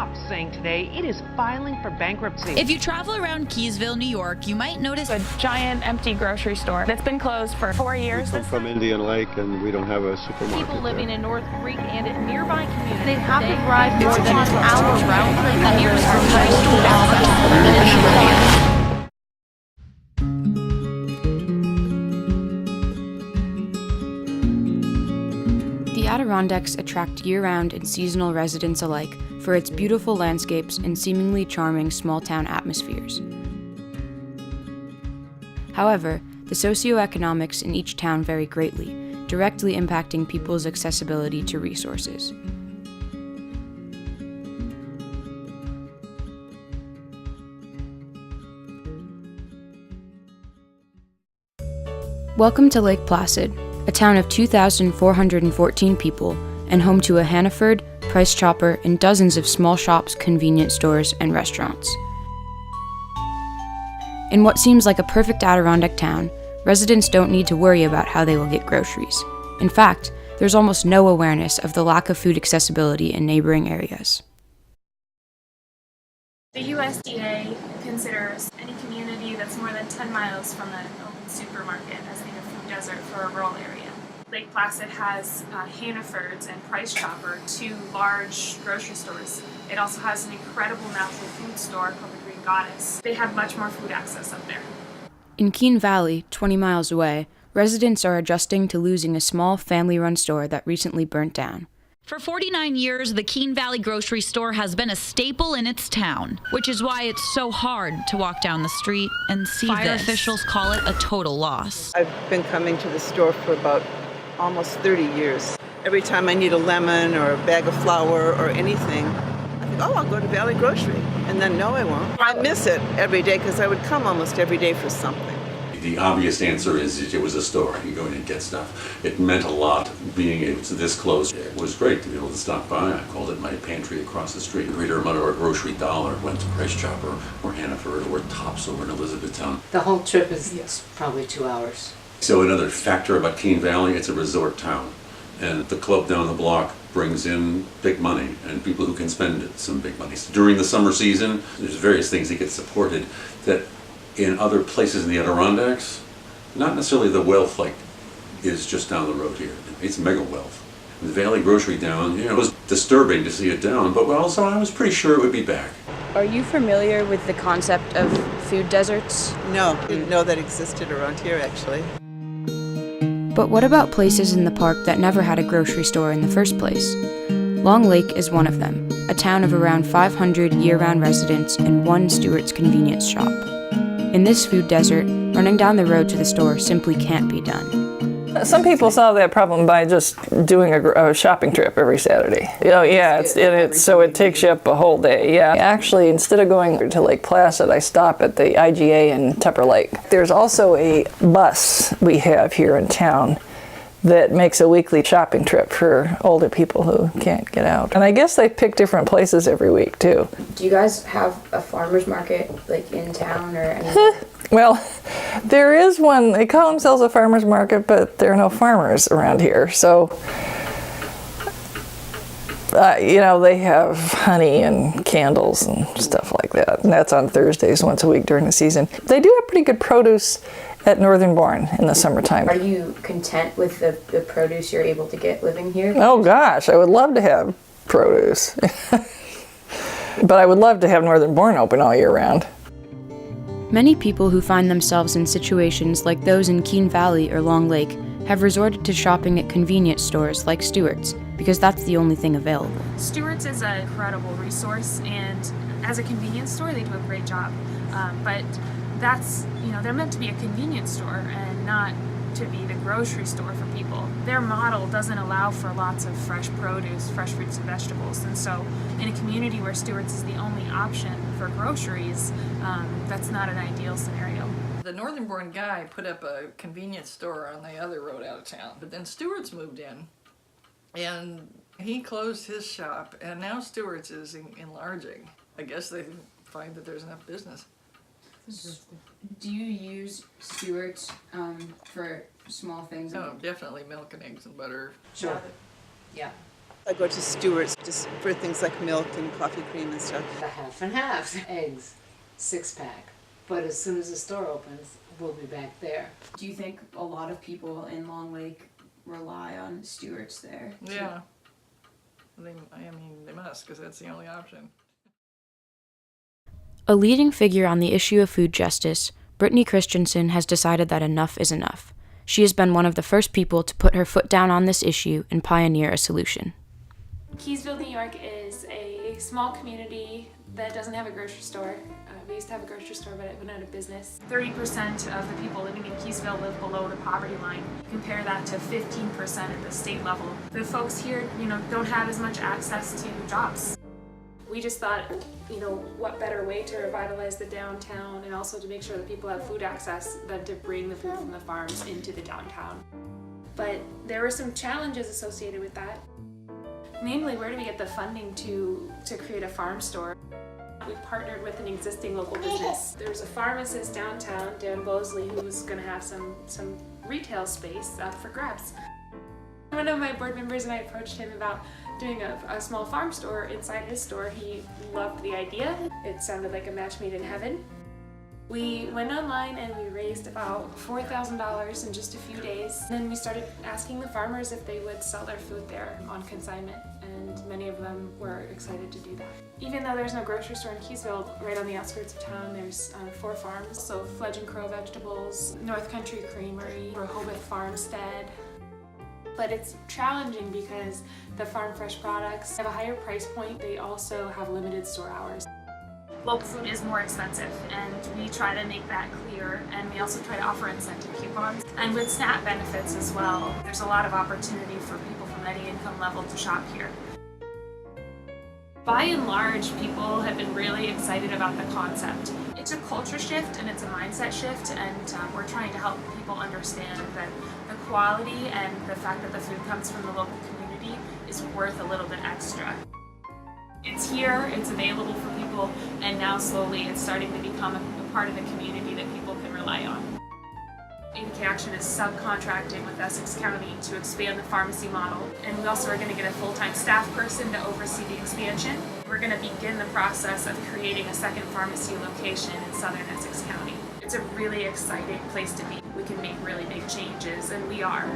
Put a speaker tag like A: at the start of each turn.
A: shop saying today it is filing for bankruptcy.
B: If you travel around Keysville, New York, you might notice
C: a giant empty grocery store that's been closed for 4 years.
D: We come from Indian Lake and we don't have a supermarket.
E: People living in North Creek and in nearby communities.
F: They have to drive more than an hour round trip.
E: The nearest grocery store access.
G: The Adirondacks attract year-round and seasonal residents alike for its beautiful landscapes and seemingly charming small-town atmospheres. However, the socioeconomics in each town vary greatly, directly impacting people's accessibility to resources. Welcome to Lake Placid, a town of 2,414 people and home to a Hannaford, Price Chopper, and dozens of small shops, convenience stores, and restaurants. In what seems like a perfect Adirondack town, residents don't need to worry about how they will get groceries. In fact, there's almost no awareness of the lack of food accessibility in neighboring areas.
C: The USDA considers any community that's more than 10 miles from an open supermarket as being a food desert for a rural area. Lake Placid has Hannaford's and Price Chopper, two large grocery stores. It also has an incredible natural food store called the Green Goddess. They have much more food access up there.
G: In Keene Valley, 20 miles away, residents are adjusting to losing a small family-run store that recently burnt down.
B: for 49 years, the Keene Valley grocery store has been a staple in its town, which is why it's so hard to walk down the street and see Fire officials call it a total loss.
H: I've been coming to the store for about almost 30 years. Every time I need a lemon or a bag of flour or anything, I think, oh, I'll go to Valley Grocery. And then, no, I won't. I miss it every day because I would come almost every day for something.
I: The obvious answer is it was a store. You go in and get stuff. It meant a lot being able to this close. It was great to be able to stop by. I called it my pantry across the street. The greater amount of our grocery dollar went to Price Chopper or Hannaford or Tops over in Elizabethtown.
J: The whole trip is probably 2 hours.
I: So another factor about Keene Valley, it's a resort town. And the club down the block brings in big money and people who can spend some big money. So during the summer season, there's various things that get supported that in other places in the Adirondacks, not necessarily the wealth like is just down the road here. It's mega wealth. The Valley Grocery down, it was disturbing to see it down, but also I was pretty sure it would be back.
G: Are you familiar with the concept of food deserts?
H: No, didn't know that existed around here actually.
G: But what about places in the park that never had a grocery store in the first place? Long Lake is one of them, a town of around 500 year-round residents and one Stewart's convenience shop. In this food desert, running down the road to the store simply can't be done.
K: Some people solve that problem by just doing a shopping trip every Saturday. Oh yeah, so it takes you up a whole day. Yeah, actually, instead of going to Lake Placid, I stop at the IGA in Tupper Lake. There's also a bus we have here in town that makes a weekly shopping trip for older people who can't get out. And I guess they pick different places every week too.
G: Do you guys have a farmer's market like in town or anything?
K: Well, there is one. They call themselves a farmer's market, but there are no farmers around here. So, they have honey and candles and stuff like that. And that's on Thursdays once a week during the season. They do have pretty good produce at Northern Bourne in the summertime.
G: Are you content with the produce you're able to get living here?
K: Oh gosh, I would love to have produce. But I would love to have Northern Bourne open all year round.
G: Many people who find themselves in situations like those in Keene Valley or Long Lake have resorted to shopping at convenience stores like Stewart's because that's the only thing available.
C: Stewart's is an incredible resource, and as a convenience store, they do a great job. But that's, they're meant to be a convenience store and not to be the grocery store for people. Their model doesn't allow for lots of fresh produce, fresh fruits and vegetables, and so in a community where Stewart's is the only option for groceries, that's not an ideal scenario.
K: The Northern Bourne guy put up a convenience store on the other road out of town, but then Stewart's moved in and he closed his shop, and now Stewart's is enlarging. I guess they find that there's enough business.
G: Do you use Stewart's for small things?
K: Oh, definitely milk and eggs and butter.
J: Sure. Yeah.
H: I go to Stewart's just for things like milk and coffee cream and stuff.
J: A half and half. Eggs, 6-pack. But as soon as the store opens, we'll be back there.
L: Do you think a lot of people in Long Lake rely on Stewart's there?
K: Yeah. I mean, they must, because that's the only option.
G: A leading figure on the issue of food justice, Brittany Christensen has decided that enough is enough. She has been one of the first people to put her foot down on this issue and pioneer a solution.
C: Keysville, New York is a small community that doesn't have a grocery store. We used to have a grocery store, but it went out of business. 30% of the people living in Keysville live below the poverty line. Compare that to 15% at the state level. The folks here, don't have as much access to jobs. We just thought, what better way to revitalize the downtown and also to make sure that people have food access than to bring the food from the farms into the downtown. But there were some challenges associated with that. Namely, where do we get the funding to create a farm store? We partnered with an existing local business. There's a pharmacist downtown, Dan Bosley, who was going to have some retail space up for grabs. One of my board members and I approached him about doing a small farm store inside his store. He loved the idea. It sounded like a match made in heaven. We went online and we raised about $4,000 in just a few days. Then we started asking the farmers if they would sell their food there on consignment, and many of them were excited to do that. Even though there's no grocery store in Keysville, right on the outskirts of town, there's 4 farms. So Fledge and Crow Vegetables, North Country Creamery, Rehoboth Farmstead. But it's challenging because the farm fresh products have a higher price point. They also have limited store hours. Local food is more expensive, and we try to make that clear, and we also try to offer incentive coupons. And with SNAP benefits as well, there's a lot of opportunity for people from any income level to shop here. By and large, people have been really excited about the concept. It's a culture shift and it's a mindset shift, and we're trying to help people understand that the quality and the fact that the food comes from the local community is worth a little bit extra. It's here, it's available for people, and now slowly it's starting to become a part of the community that people can rely on. ABK Action is subcontracting with Essex County to expand the pharmacy model, and we also are going to get a full-time staff person to oversee the expansion. We're going to begin the process of creating a second pharmacy location in southern Essex County. It's a really exciting place to be. We can make really big changes, and we are.